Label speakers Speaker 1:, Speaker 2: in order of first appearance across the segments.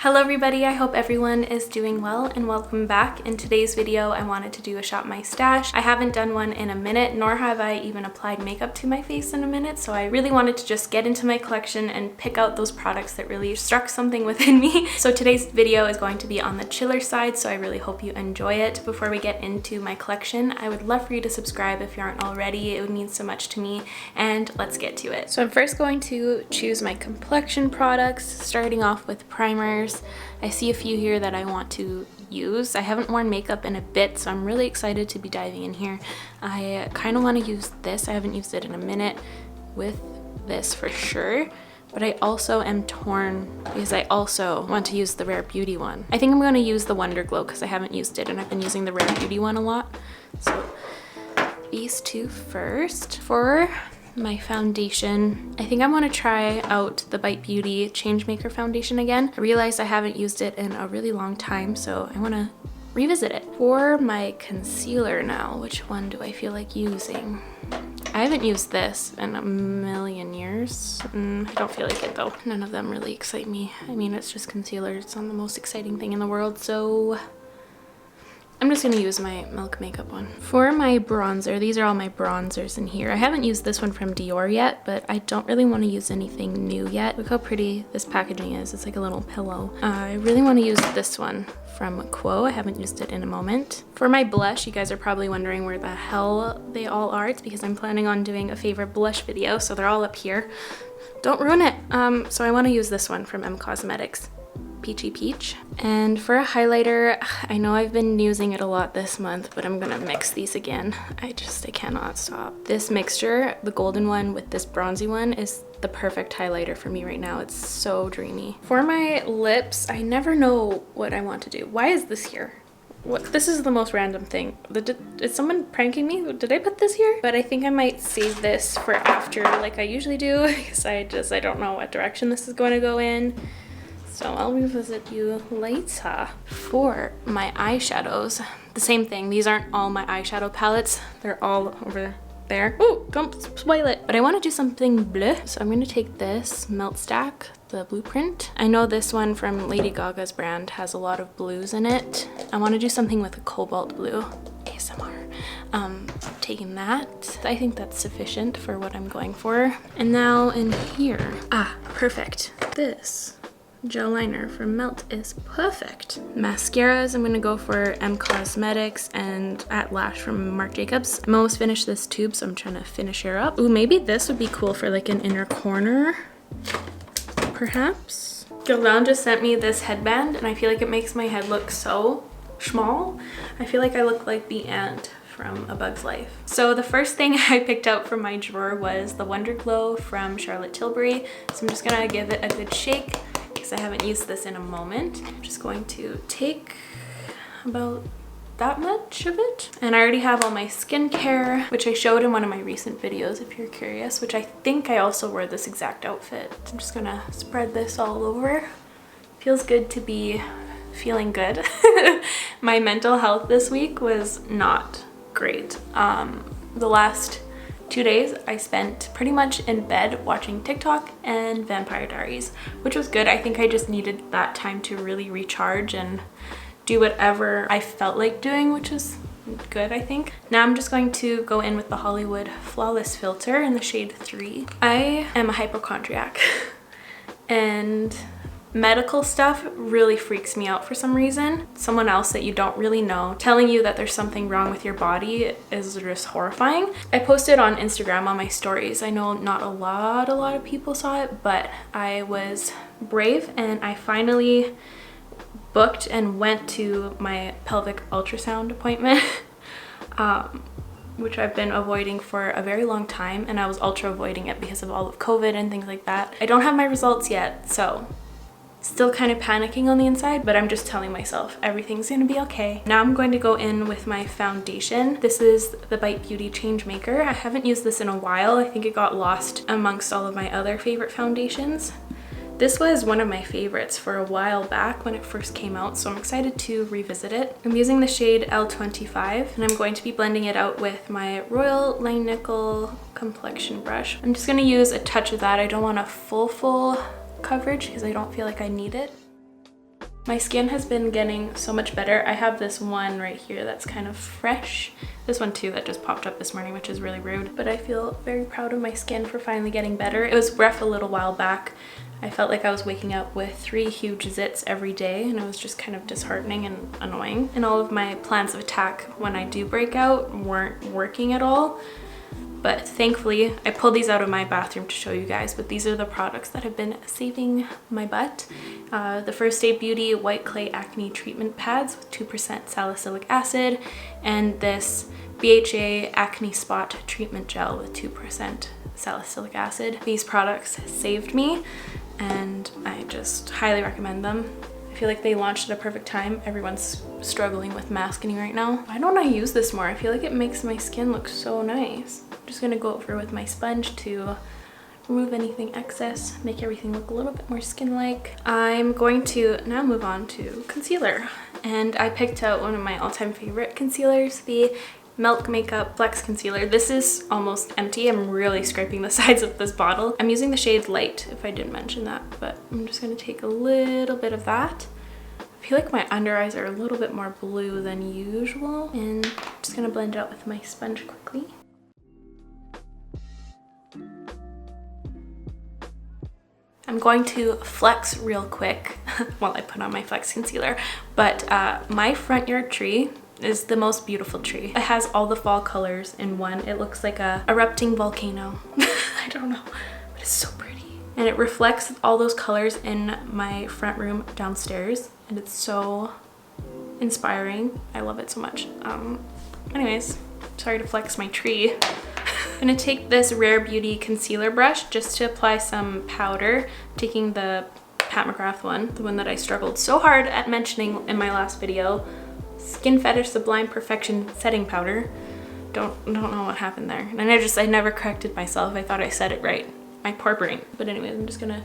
Speaker 1: Hello everybody, I hope everyone is doing well and welcome back. In today's video, I wanted to do a shop my stash. I haven't done one in a minute, nor have I even applied makeup to my face in a minute, so I really wanted to just get into my collection and pick out those products that really struck something within me. So today's video is going to be on the chiller side, so I really hope you enjoy it. Before we get into my collection, I would love for you to subscribe if you aren't already. It would mean so much to me, and let's get to it. So I'm first going to choose my complexion products, starting off with primers. I see a few here that I want to use. I haven't worn makeup in a bit, so I'm really excited to be diving in here. I kind of want to use this. I haven't used it in a minute with this for sure, but I also am torn because I also want to use the Rare Beauty one. I think I'm going to use the Wonder Glow because I haven't used it and I've been using the Rare Beauty one a lot. So these two first. For my foundation, I think I want to try out the Bite Beauty Changemaker foundation again. I realized I haven't used it in a really long time, so I want to revisit it. For my concealer now, which one do I feel like using? I haven't used this in a million years. I don't feel like it though. None of them really excite me. I mean, it's just concealer. It's not the most exciting thing in the world, so I'm just gonna use my Milk Makeup one. For my bronzer, these are all my bronzers in here. I haven't used this one from Dior yet, but I don't really want to use anything new yet. Look how pretty this packaging is. It's like a little pillow. I really want to use this one from Quo. I haven't used it in a moment. For my blush, you guys are probably wondering where the hell they all are. It's because I'm planning on doing a favorite blush video, so they're all up here. Don't ruin it. So I want to use this one from M Cosmetics. Peachy Peach. And for a highlighter, I know I've been using it a lot this month, but I'm gonna mix these again. I cannot stop. This mixture, the golden one with this bronzy one, is the perfect highlighter for me right now. It's so dreamy. For my lips, I never know what I want to do. Why is this here? What? This is the most random thing. Is someone pranking me? Did I put this here? But I think I might save this for after like I usually do, because I don't know what direction this is going to go in. So I'll revisit you later. For my eyeshadows, the same thing. These aren't all my eyeshadow palettes. They're all over there. Oh, don't spoil it. But I want to do something bleu. So I'm going to take this Melt Stack, the Blueprint. I know this one from Lady Gaga's brand has a lot of blues in it. I want to do something with a cobalt blue. ASMR. Taking that. I think that's sufficient for what I'm going for. And now in here. Ah, perfect. This gel liner from Melt is perfect. Mascaras, I'm gonna go for M Cosmetics and At Lash from Marc Jacobs. I'm almost finished this tube, so I'm trying to finish her up. Ooh, maybe this would be cool for like an inner corner, perhaps. Gildan just sent me this headband and I feel like it makes my head look so small. I feel like I look like the ant from A Bug's Life. So the first thing I picked out from my drawer was the Wonder Glow from Charlotte Tilbury. So I'm just gonna give it a good shake, I haven't used this in a moment. I'm just going to take about that much of it. And I already have all my skincare, which I showed in one of my recent videos if you're curious, which I think I also wore this exact outfit. I'm just gonna spread this all over. Feels good to be feeling good. My mental health this week was not great. The last 2 days I spent pretty much in bed watching TikTok and Vampire Diaries, which was good. I think I just needed that time to really recharge and do whatever I felt like doing, which is good, I think. Now I'm just going to go in with the Hollywood Flawless Filter in the shade 3. I am a hypochondriac and medical stuff really freaks me out for some reason. Someone else that you don't really know telling you that there's something wrong with your body is just horrifying. I posted on Instagram on my stories. I know not a lot of people saw it, but I was brave and I finally booked and went to my pelvic ultrasound appointment, which I've been avoiding for a very long time, and I was ultra avoiding it because of all of COVID and things like that. I don't have my results yet, so still kind of panicking on the inside, but I'm just telling myself everything's gonna be okay. Now I'm going to go in with my foundation. This is the Bite Beauty Changemaker. I haven't used this in a while. I think it got lost amongst all of my other favorite foundations. This was one of my favorites for a while back when it first came out, so I'm excited to revisit it. I'm using the shade L25 and I'm going to be blending it out with my Royal Langnickel complexion brush. I'm just gonna use a touch of that. I don't want a full coverage because I don't feel like I need it. My skin has been getting so much better. I have this one right here that's kind of fresh. This one too that just popped up this morning, which is really rude. But I feel very proud of my skin for finally getting better. It was rough a little while back. I felt like I was waking up with 3 huge zits every day, and it was just kind of disheartening and annoying. And all of my plans of attack when I do break out weren't working at all. But thankfully, I pulled these out of my bathroom to show you guys, but these are the products that have been saving my butt. The First Aid Beauty White Clay Acne Treatment Pads with 2% salicylic acid, and this BHA Acne Spot Treatment Gel with 2% salicylic acid. These products saved me, and I just highly recommend them. I feel like they launched at a perfect time. Everyone's struggling with masking right now. Why don't I use this more? I feel like it makes my skin look so nice. I'm just gonna go over with my sponge to remove anything excess, make everything look a little bit more skin-like. I'm going to now move on to concealer. And I picked out one of my all-time favorite concealers, the Milk Makeup Flex Concealer. This is almost empty. I'm really scraping the sides of this bottle. I'm using the shade Light, if I didn't mention that, but I'm just gonna take a little bit of that. I feel like my under eyes are a little bit more blue than usual, and I'm just gonna blend it out with my sponge quickly. I'm going to flex real quick while I put on my Flex Concealer, but my front yard tree is the most beautiful tree. It has all the fall colors in one. It looks like a erupting volcano. I don't know, but it's so pretty. And it reflects all those colors in my front room downstairs, and it's so inspiring. I love it so much. Anyways, sorry to flex my tree. I'm gonna take this Rare Beauty concealer brush just to apply some powder, taking the Pat McGrath one, the one that I struggled so hard at mentioning in my last video. Skin Fetish Sublime Perfection Setting Powder. Don't know what happened there. And I never corrected myself. I thought I said it right. My poor brain. But anyways, I'm just gonna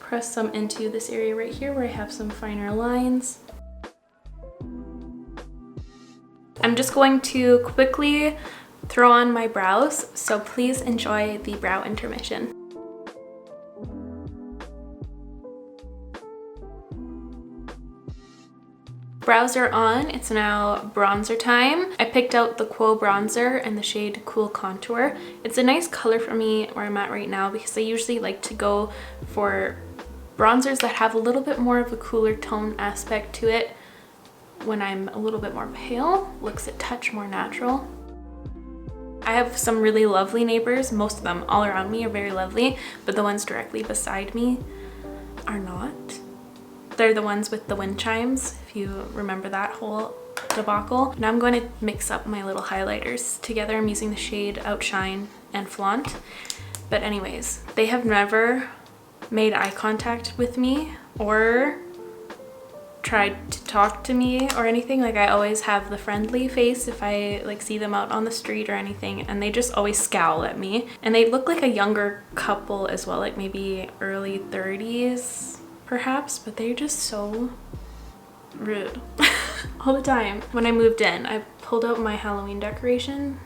Speaker 1: press some into this area right here where I have some finer lines. I'm just going to quickly throw on my brows, so please enjoy the brow intermission. Brows are on. It's now bronzer time. I picked out the Quo bronzer and the shade Cool Contour. It's a nice color for me where I'm at right now because I usually like to go for bronzers that have a little bit more of a cooler tone aspect to it when I'm a little bit more pale. Looks a touch more natural. I have some really lovely neighbors. Most of them all around me are very lovely, but the ones directly beside me are not. They're the ones with the wind chimes, if you remember that whole debacle. Now I'm going to mix up my little highlighters together. I'm using the shade Outshine and Flaunt. But anyways, they have never made eye contact with me or tried to talk to me or anything. Like, I always have the friendly face if I like see them out on the street or anything, and they just always scowl at me. And they look like a younger couple as well, like maybe early 30s perhaps, but they're just so rude all the time. When I moved in, I pulled out my Halloween decoration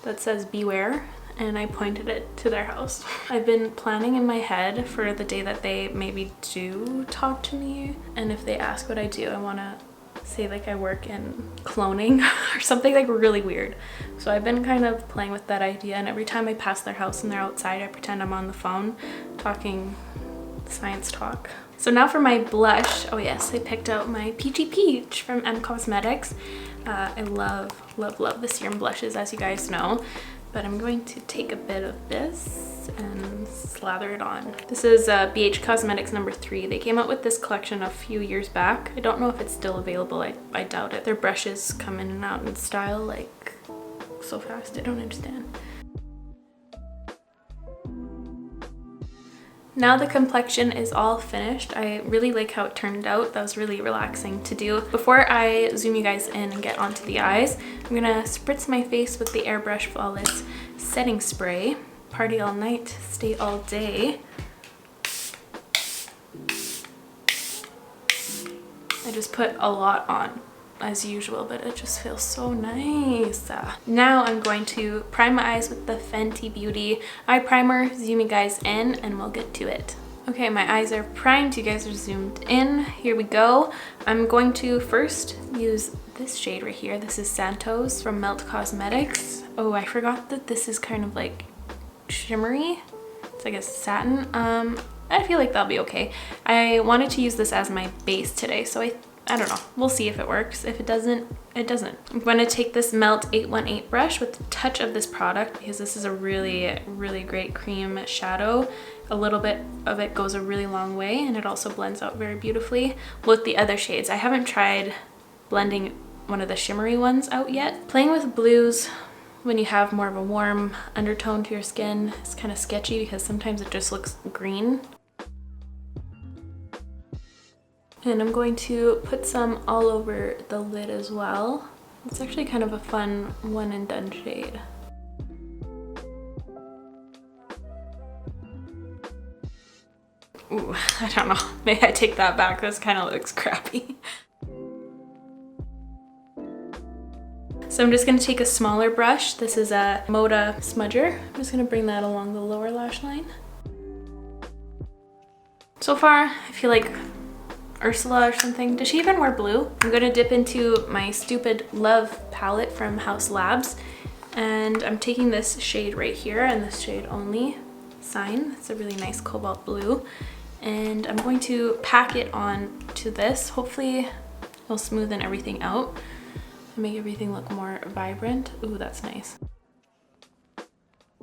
Speaker 1: that says beware, and I pointed it to their house. I've been planning in my head for the day that they maybe do talk to me, and if they ask what I do, I want to say like I work in cloning or something like really weird. So I've been kind of playing with that idea, and every time I pass their house and they're outside, I pretend I'm on the phone talking science talk. So now for my blush. Oh yes, I picked out my Peachy Peach from M Cosmetics. I love the serum blushes, as you guys know. But I'm going to take a bit of this and slather it on. This is BH Cosmetics number 3. They came out with this collection a few years back. I don't know if it's still available. I doubt it. Their brushes come in and out in style like so fast. I don't understand. Now the complexion is all finished. I really like how it turned out. That was really relaxing to do. Before I zoom you guys in and get onto the eyes, I'm gonna spritz my face with the Airbrush Flawless setting spray. Party all night, stay all day. I just put a lot on as usual, but it just feels so nice. Now I'm going to prime my eyes with the Fenty Beauty eye primer. Zoom you guys in and we'll get to it. Okay, my eyes are primed. You guys are zoomed in. Here we go. I'm going to first use this shade right here. This is Santo's from Melt Cosmetics. Oh, I forgot that this is kind of like shimmery. It's like a satin. I feel like that'll be okay. I wanted to use this as my base today, so I don't know. We'll see if it works. If it doesn't, it doesn't. I'm going to take this Melt 818 brush with a touch of this product because this is a really, really great cream shadow. A little bit of it goes a really long way, and it also blends out very beautifully with the other shades. I haven't tried blending one of the shimmery ones out yet. Playing with blues when you have more of a warm undertone to your skin is kind of sketchy because sometimes it just looks green. And I'm going to put some all over the lid as well. It's actually kind of a fun one and done shade. Ooh, I don't know. Maybe I take that back. This kind of looks crappy. So I'm just going to take a smaller brush. This is a Moda smudger. I'm just going to bring that along the lower lash line. So far, I feel like Ursula or something. Does she even wear blue? I'm going to dip into my Stupid Love palette from Haus Labs. And I'm taking this shade right here and this shade only. Sign. It's a really nice cobalt blue. And I'm going to pack it on to this. Hopefully it'll smoothen everything out and make everything look more vibrant. Ooh, that's nice.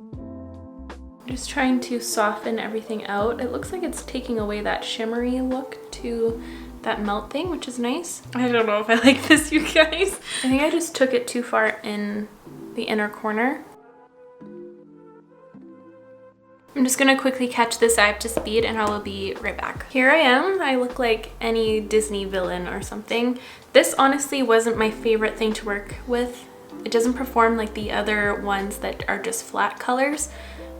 Speaker 1: I'm just trying to soften everything out. It looks like it's taking away that shimmery look to that melt thing, which is nice. I don't know if I like this, you guys. I think I just took it too far in the inner corner. I'm just gonna quickly catch this eye up to speed and I will be right back. Here I am. I look like any Disney villain or something. This honestly wasn't my favorite thing to work with. It doesn't perform like the other ones that are just flat colors,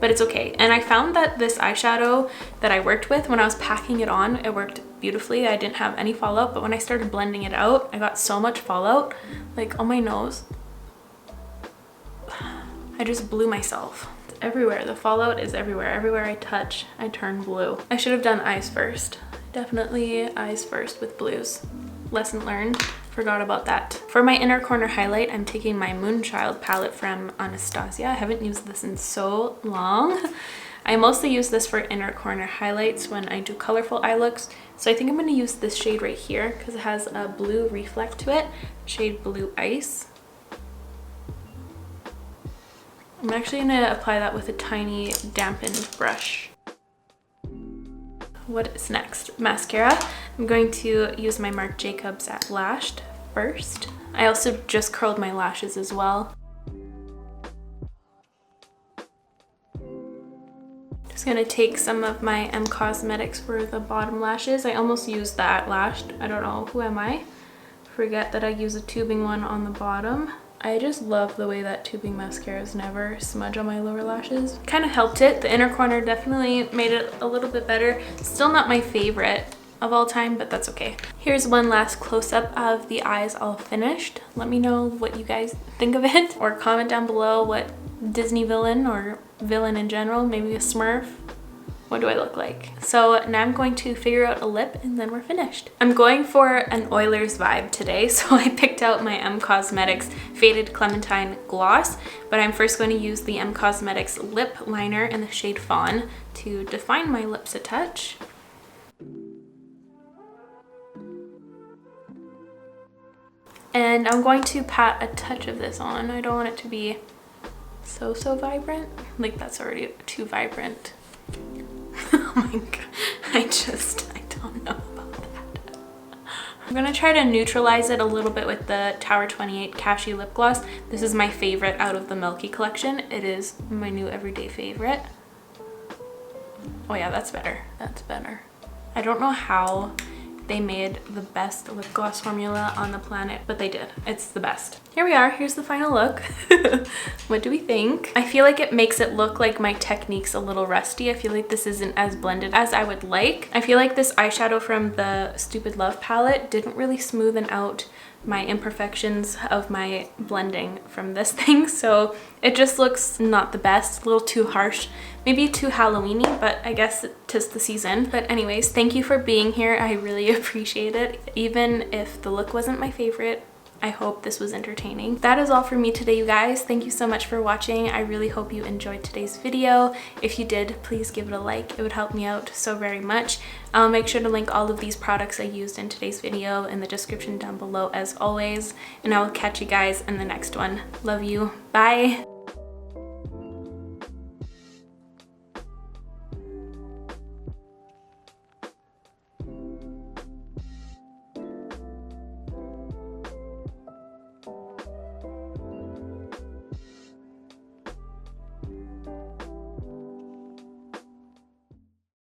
Speaker 1: but it's okay. And I found that this eyeshadow that I worked with, when I was packing it on, it worked beautifully. I didn't have any fallout, but when I started blending it out, I got so much fallout, like on my nose. I just blew myself. Everywhere. The fallout is everywhere. Everywhere I touch, I turn blue. I should have done eyes first. Definitely eyes first with blues. Lesson learned. Forgot about that. For my inner corner highlight, I'm taking my Moonchild palette from Anastasia. I haven't used this in so long. I mostly use this for inner corner highlights when I do colorful eye looks. So I think I'm going to use this shade right here because it has a blue reflect to it. Shade Blue Ice. I'm actually going to apply that with a tiny dampened brush. What is next? Mascara. I'm going to use my Marc Jacobs at Lashed first. I also just curled my lashes as well. Just going to take some of my Cosmetics for the bottom lashes. I almost used that Lashed. I don't know, who am I? Forget that I use a tubing one on the bottom. I just love the way that tubing mascaras never smudge on my lower lashes. Kind of helped it. The inner corner definitely made it a little bit better. Still not my favorite of all time, but that's okay. Here's one last close-up of the eyes all finished. Let me know what you guys think of it, or comment down below what Disney villain or villain in general, maybe a Smurf. What do I look like? So now I'm going to figure out a lip and then we're finished. I'm going for an Oilers vibe today, so I picked out my Cosmetics Faded Clementine Gloss, but I'm first going to use the Cosmetics lip liner in the shade Fawn to define my lips a touch. And I'm going to pat a touch of this on. I don't want it to be so vibrant. Like, that's already too vibrant. Oh my god, I don't know about that. I'm gonna try to neutralize it a little bit with the Tower 28 Cashew Lip Gloss. This is my favorite out of the Milky collection. It is my new everyday favorite. Oh yeah, that's better. That's better. I don't know how they made the best lip gloss formula on the planet, but they did. It's the best. Here we are. Here's the final look. What do we think? I feel like it makes it look like my technique's a little rusty. I feel like this isn't as blended as I would like. I feel like this eyeshadow from the Stupid Love palette didn't really smoothen out my imperfections of my blending from this thing, so it just looks not the best, a little too harsh. maybe too Halloween-y, but I guess tis the season. But anyways, thank you for being here. I really appreciate it. Even if the look wasn't my favorite, I hope this was entertaining. That is all for me today, you guys. Thank you so much for watching. I really hope you enjoyed today's video. If you did, please give it a like. It would help me out so very much. I'll make sure to link all of these products I used in today's video in the description down below as always. And I will catch you guys in the next one. Love you. Bye.